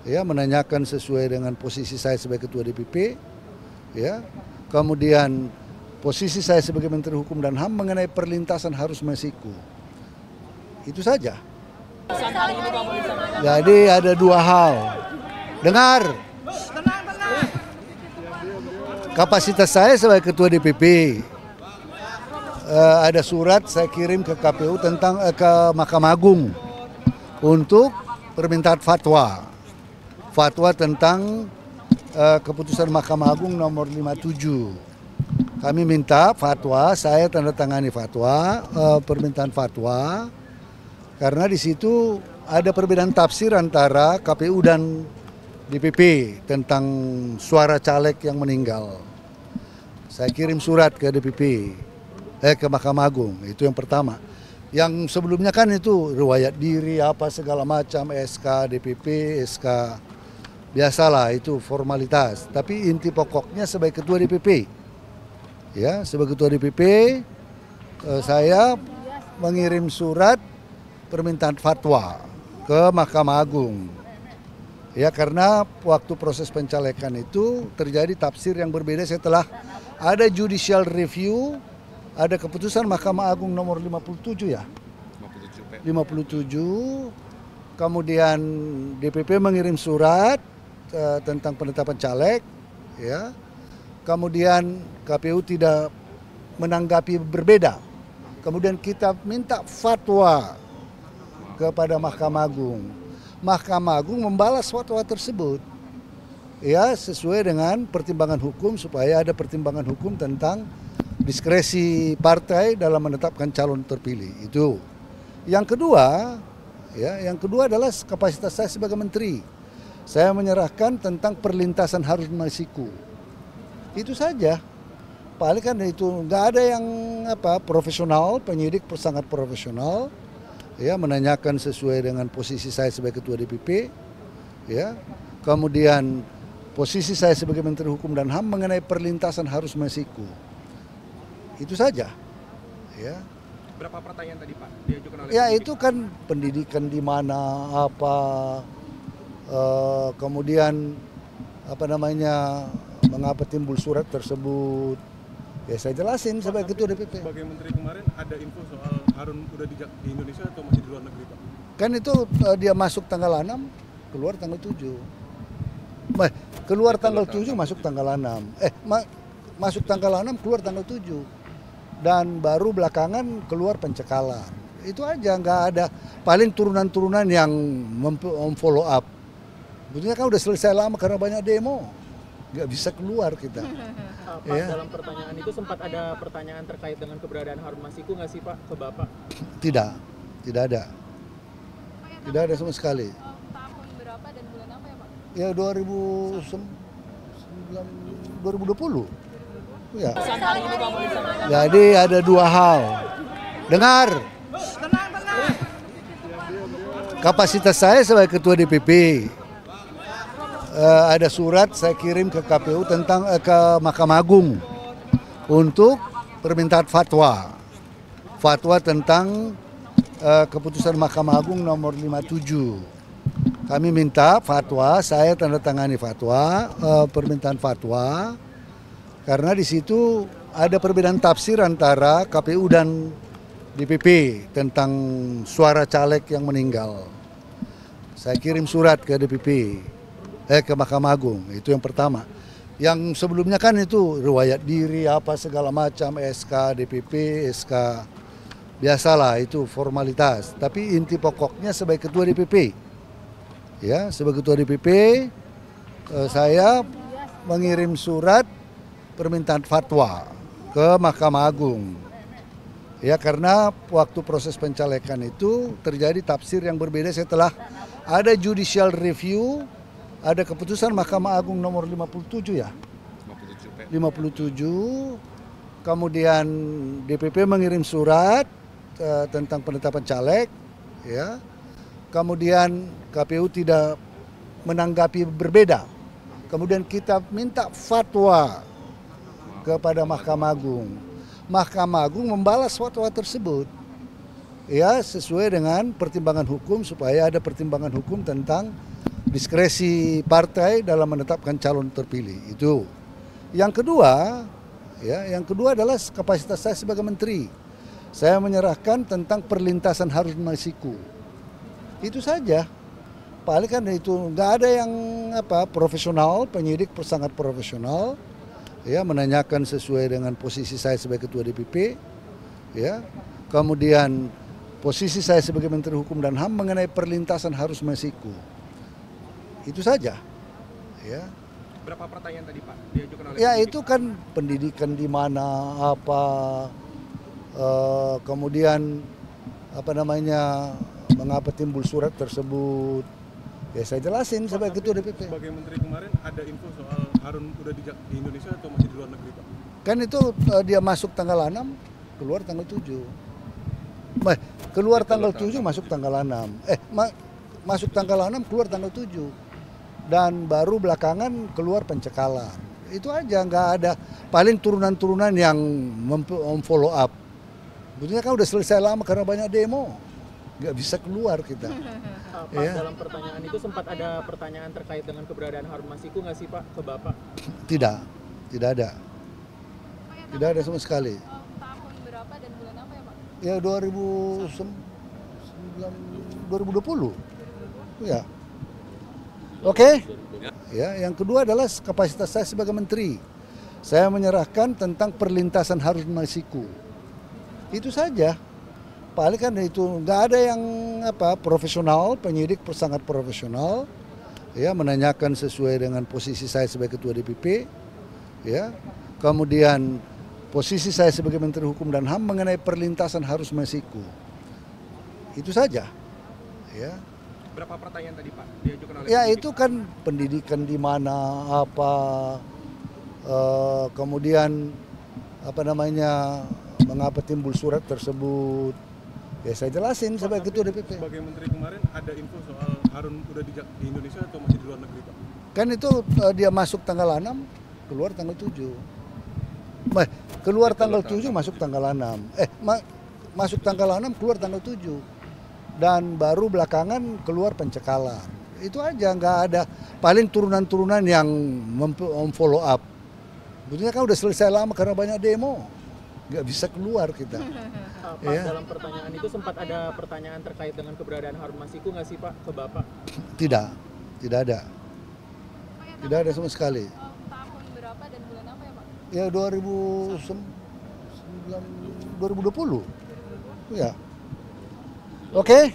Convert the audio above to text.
ya, menanyakan sesuai dengan posisi saya sebagai Ketua DPP, ya, kemudian posisi saya sebagai Menteri Hukum dan HAM mengenai perlintasan Harun Masiku. Itu saja. Jadi ada dua hal. Dengar. Kapasitas saya sebagai Ketua DPP, ada surat saya kirim ke KPU tentang ke Mahkamah Agung untuk permintaan fatwa tentang keputusan Mahkamah Agung nomor 57. Kami minta fatwa, saya tanda tangani fatwa, permintaan fatwa, karena di situ ada perbedaan tafsir antara KPU dan DPP tentang suara caleg yang meninggal. Saya kirim surat ke DPP, ke Mahkamah Agung, itu yang pertama. Yang sebelumnya kan itu riwayat diri apa segala macam, SK DPP, SK biasalah itu formalitas. Tapi inti pokoknya sebagai Ketua DPP, ya, sebagai Ketua DPP saya mengirim surat permintaan fatwa ke Mahkamah Agung. Ya, karena waktu proses pencalekan itu terjadi tafsir yang berbeda setelah ada judicial review, ada keputusan Mahkamah Agung nomor 57 ya. 57. Kemudian DPP mengirim surat tentang penetapan caleg, ya. Kemudian KPU tidak menanggapi berbeda. Kemudian kita minta fatwa kepada Mahkamah Agung. Mahkamah Agung membalas fatwa tersebut, ya, sesuai dengan pertimbangan hukum, supaya ada pertimbangan hukum tentang diskresi partai dalam menetapkan calon terpilih. Itu. Yang kedua, ya, yang kedua adalah kapasitas saya sebagai menteri. Saya menyerahkan tentang perlintasan Harun Masiku. Itu saja. Paling kan itu nggak ada yang profesional, penyidik sangat profesional. Ya, menanyakan sesuai dengan posisi saya sebagai Ketua DPP, ya, kemudian posisi saya sebagai Menteri Hukum dan HAM mengenai perlintasan Harun Masiku. Itu saja, ya. Berapa pertanyaan tadi Pak diajukan oleh? Ya, itu kan pendidikan di mana, kemudian mengapa timbul surat tersebut. Ya, saya jelasin sebagai Ketua DPP. Sebagai Menteri kemarin ada info soal Harun udah di Indonesia atau masih di luar negeri Pak? Kan itu dia masuk tanggal 6, keluar tanggal 7. Keluar tanggal 7, masuk tanggal 6. Masuk tanggal 6, keluar tanggal 7. Dan baru belakangan keluar pencekalan. Itu aja, nggak ada. Paling turunan-turunan yang memfollow up. Betulnya kan udah selesai lama karena banyak demo. Nggak bisa keluar kita. Pak, ya. Dalam pertanyaan itu sempat ada pertanyaan terkait dengan keberadaan Harun Masiku nggak sih Pak ke Bapak? Tidak ada. Tidak ada sama sekali. Tahun berapa dan bulan apa ya Pak? Ya 2020. Ya. Jadi ada dua hal. Dengar. Kapasitas saya sebagai Ketua DPP, ada surat saya kirim ke KPU tentang ke Mahkamah Agung untuk permintaan fatwa tentang keputusan Mahkamah Agung nomor 57. Kami minta fatwa, saya tanda tangani fatwa, permintaan fatwa, karena di situ ada perbedaan tafsir antara KPU dan DPP tentang suara caleg yang meninggal. Saya kirim surat ke DPP, ke Mahkamah Agung, itu yang pertama. Yang sebelumnya kan itu riwayat diri apa segala macam, SK DPP, SK biasalah itu formalitas. Tapi inti pokoknya sebagai Ketua DPP, ya, sebagai Ketua DPP saya mengirim surat permintaan fatwa ke Mahkamah Agung. Ya, karena waktu proses pencalekan itu terjadi tafsir yang berbeda setelah ada judicial review, ada keputusan Mahkamah Agung nomor 57 ya. 57. Kemudian DPP mengirim surat tentang penetapan caleg, ya. Kemudian KPU tidak menanggapi berbeda. Kemudian kita minta fatwa kepada Mahkamah Agung. Mahkamah Agung membalas fatwa tersebut, ya, sesuai dengan pertimbangan hukum, supaya ada pertimbangan hukum tentang diskresi partai dalam menetapkan calon terpilih itu. Yang kedua, yang kedua adalah kapasitas saya sebagai menteri. Saya menyerahkan tentang perlintasan Harun Masiku. Itu saja. Paling kan itu nggak ada yang profesional, penyidik sangat profesional, menanyakan sesuai dengan posisi saya sebagai ketua DPP, kemudian posisi saya sebagai Menteri Hukum dan HAM mengenai perlintasan Harun Masiku. Itu saja. Berapa pertanyaan tadi Pak diajukan oleh Itu kan pendidikan di mana, kemudian mengapa timbul surat tersebut. Saya jelasin sebagai ketua DPP. Sebagai menteri kemarin ada info soal Harun udah di Indonesia atau masih di luar negeri Pak? Kan itu dia masuk tanggal 6, keluar tanggal 7. Keluar tanggal 7, masuk tanggal 6. Masuk tanggal 6, keluar tanggal 7. Dan baru belakangan keluar pencekalan. Itu aja, nggak ada. Paling turunan-turunan yang follow up. Betulnya kan udah selesai lama karena banyak demo. Nggak bisa keluar kita. Pak, dalam pertanyaan itu sempat ada pertanyaan terkait dengan keberadaan Harun Masiku nggak sih Pak ke Bapak? Tidak ada. Tidak ada sama sekali. Tahun berapa dan bulan apa ya Pak? 2020. Ya. Oke. Yang kedua adalah kapasitas saya sebagai menteri. Saya menyerahkan tentang perlintasan Harun Masiku. Itu saja. Paling kan itu nggak ada yang profesional, penyidik sangat profesional, menanyakan sesuai dengan posisi saya sebagai ketua DPP, kemudian posisi saya sebagai Menteri Hukum dan HAM mengenai perlintasan Harun Masiku. Itu saja. Berapa pertanyaan tadi Pak diajukan oleh Itu kan pendidikan di mana, kemudian mengapa timbul surat tersebut. Saya jelasin sebagai ketua DPP. Sebagai menteri kemarin ada info soal Harun udah di Indonesia atau masih di luar negeri Pak? Kan itu dia masuk tanggal 6, keluar tanggal 7. Keluar tanggal 7, masuk tanggal 6. Masuk tanggal 6, keluar tanggal 7. Dan baru belakangan keluar pencekalan. Itu aja, nggak ada. Paling turunan-turunan yang follow up. Betulnya kan udah selesai lama karena banyak demo. Nggak bisa keluar kita. Pak, dalam pertanyaan itu sempat ada pertanyaan terkait dengan keberadaan Harun Masiku nggak sih Pak ke Bapak? Tidak ada. Tidak ada sama sekali. Tahun berapa dan bulan apa ya Pak? 2020. Ya. Oke.